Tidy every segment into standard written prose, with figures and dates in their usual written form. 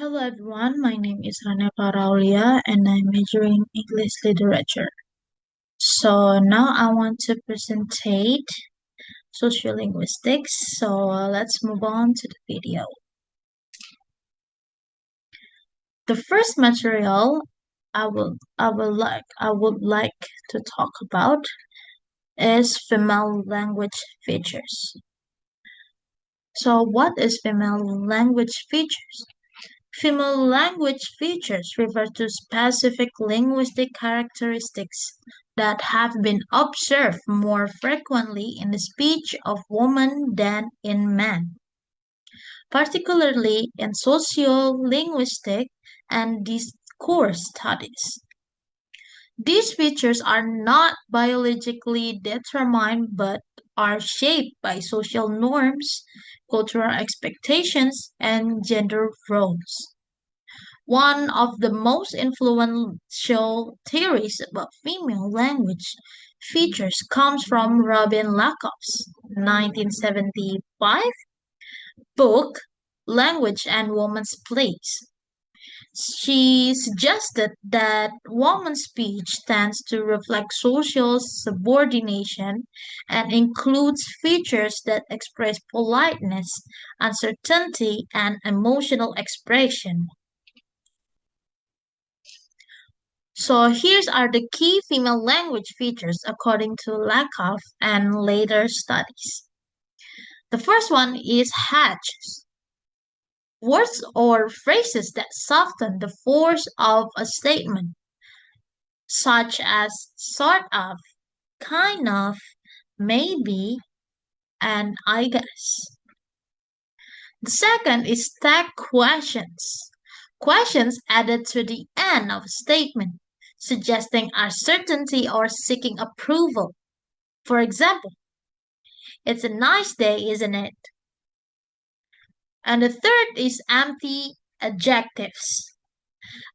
Hello everyone, my name is RANIA and I'm majoring English literature. So now I want to presentate sociolinguistics. So let's move on to the video. The first material I would like to talk about is female language features. So what is female language features? Female language features refer to specific linguistic characteristics that have been observed more frequently in the speech of women than in men, particularly in sociolinguistic and discourse studies. These features are not biologically determined but are shaped by social norms, cultural expectations, and gender roles. One of the most influential theories about female language features comes from Robin Lakoff's 1975 book Language and Woman's Place. She suggested that woman's speech tends to reflect social subordination and includes features that express politeness, uncertainty, and emotional expression. So here's are the key female language features according to Lakoff and later studies. The first one is hatches. Words or phrases that soften the force of a statement, such as sort of, kind of, maybe, and I guess. The second is tag questions. Questions added to the end of a statement, suggesting uncertainty or seeking approval. For example, it's a nice day, isn't it? And the third is empty adjectives.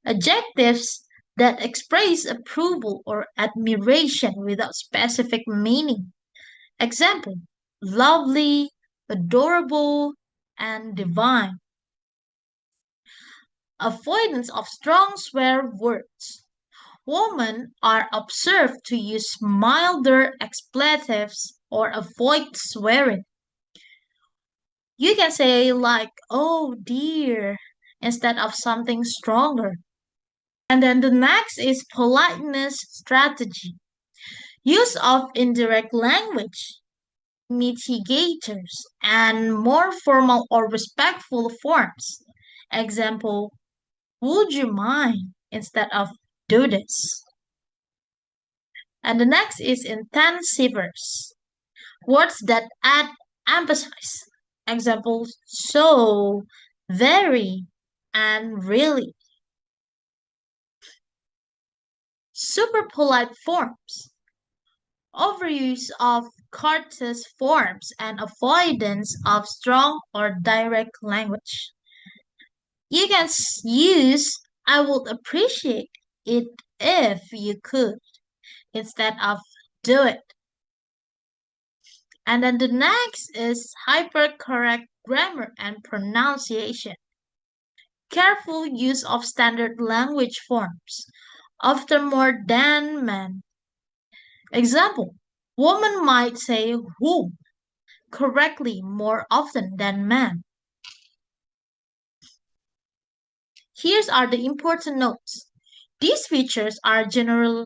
Adjectives that express approval or admiration without specific meaning. Example, lovely, adorable, and divine. Avoidance of strong swear words. Women are observed to use milder expletives or avoid swearing. You can say like, oh dear, instead of something stronger. And then the next is politeness strategy. Use of indirect language, mitigators, and more formal or respectful forms. Example, would you mind instead of do this? And the next is intensivers. Words that add emphasis. Example, so, very, and really. Super polite forms. Overuse of courteous forms and avoidance of strong or direct language. You can use I would appreciate it if you could instead of do it. And then the next is hypercorrect grammar and pronunciation. Careful use of standard language forms, often more than men. Example, woman might say who correctly more often than men. Here are the important notes. These features are general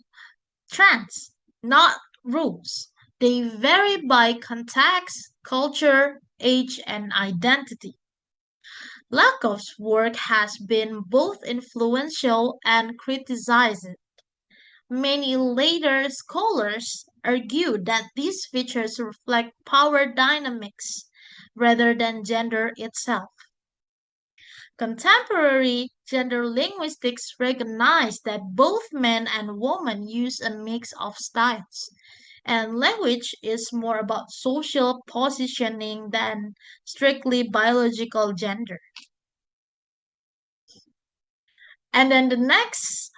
trends, not rules. They vary by context, culture, age, and identity. Lakoff's work has been both influential and criticized. Many later scholars argue that these features reflect power dynamics rather than gender itself. Contemporary gender linguistics recognize that both men and women use a mix of styles, and language is more about social positioning than strictly biological gender. And then the next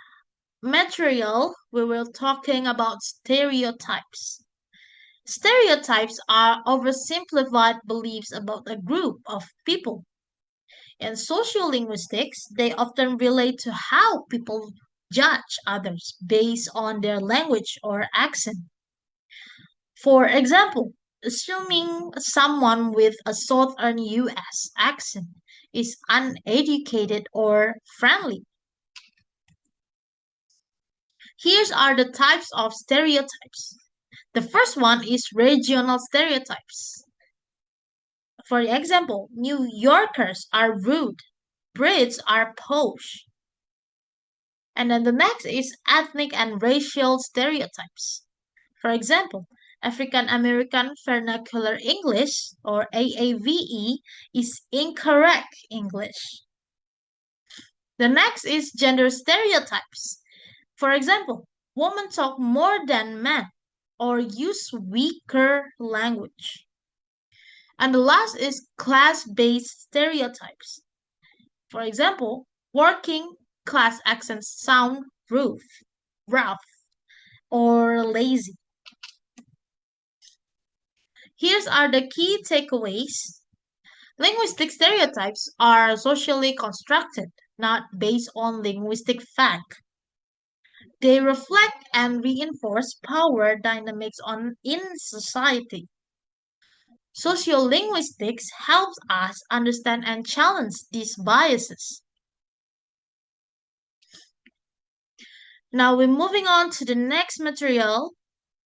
material, we will talking about stereotypes. Stereotypes are oversimplified beliefs about a group of people. In sociolinguistics, they often relate to how people judge others based on their language or accent. For example, assuming someone with a Southern US accent is uneducated or friendly. Here are the types of stereotypes. The first one is regional stereotypes. For example, New Yorkers are rude, Brits are posh. And then the next is ethnic and racial stereotypes. For example, African American Vernacular English or AAVE is incorrect English. The next is gender stereotypes. For example, women talk more than men or use weaker language. And the last is class-based stereotypes. For example, working class accents sound rough, or lazy. Here are the key takeaways. Linguistic stereotypes are socially constructed, not based on linguistic fact. They reflect and reinforce power dynamics in society. Sociolinguistics helps us understand and challenge these biases. Now we're moving on to the next material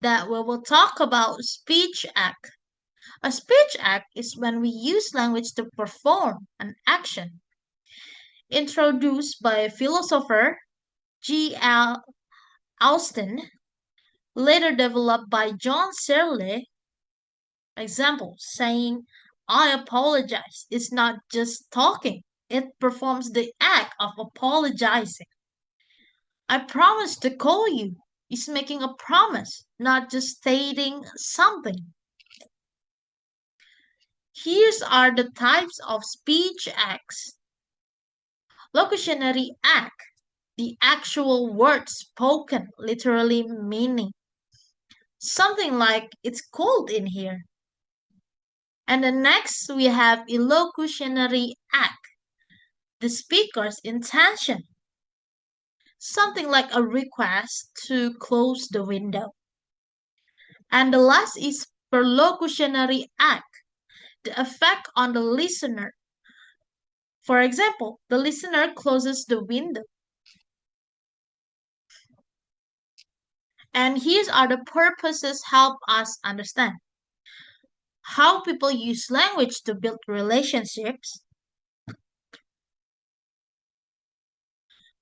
that we will talk about speech act. A speech act is when we use language to perform an action. Introduced by philosopher G.L. Austin, later developed by John Searle. Example, saying, I apologize is not just talking, it performs the act of apologizing. I promise to call you is making a promise, not just stating something. Here are the types of speech acts. Locutionary act, the actual words spoken, literally meaning something like it's cold in here. And the next we have illocutionary act, the speaker's intention, something like a request to close the window. And the last is perlocutionary act, the effect on the listener. For example, the listener closes the window. And here are the purposes help us understand how people use language to build relationships.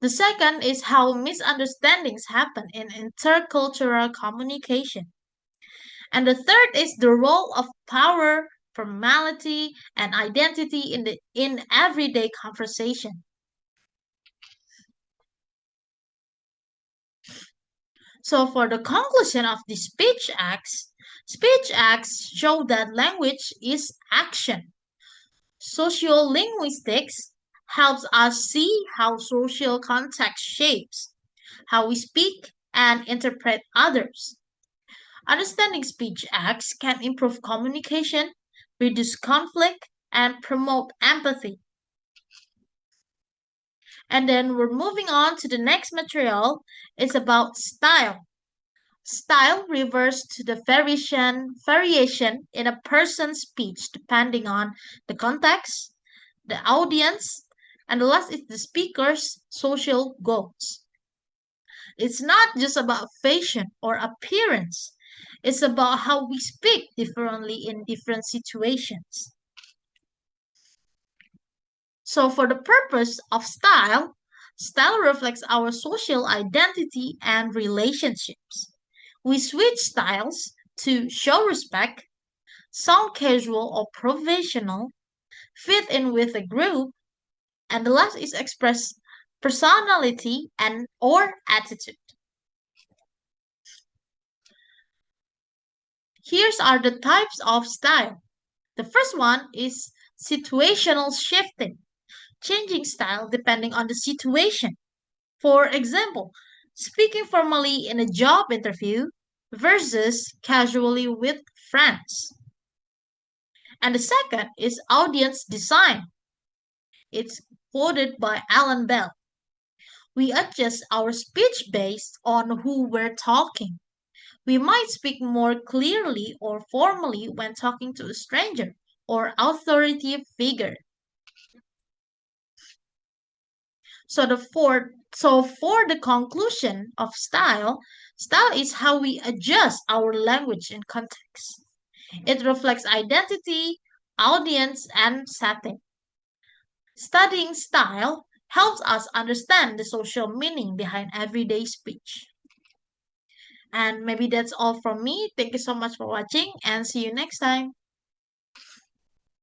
The second is how misunderstandings happen in intercultural communication. And the third is the role of power, formality, and identity in everyday conversation. So for the conclusion of the speech acts show that language is action. Sociolinguistics helps us see how social context shapes how we speak and interpret others. Understanding speech acts can improve communication, reduce conflict, and promote empathy. And then we're moving on to the next material. It's about style. Style refers to the variation in a person's speech depending on the context, the audience, and the last is the speaker's social goals. It's not just about fashion or appearance. It's about how we speak differently in different situations. So for the purpose of style reflects our social identity and relationships. We switch styles to show respect, sound casual or professional, fit in with a group, and the last is express personality and or attitude. Here are the types of style. The first one is situational shifting, changing style depending on the situation. For example, speaking formally in a job interview versus casually with friends. And the second is audience design, It's quoted by Alan Bell. We adjust our speech based on who we're talking. We might speak more clearly or formally when talking to a stranger or authoritative figure. So for the conclusion of style, style is how we adjust our language in context. It reflects identity, audience, and setting. Studying style helps us understand the social meaning behind everyday speech. And maybe that's all from me. Thank you so much for watching and see you next time.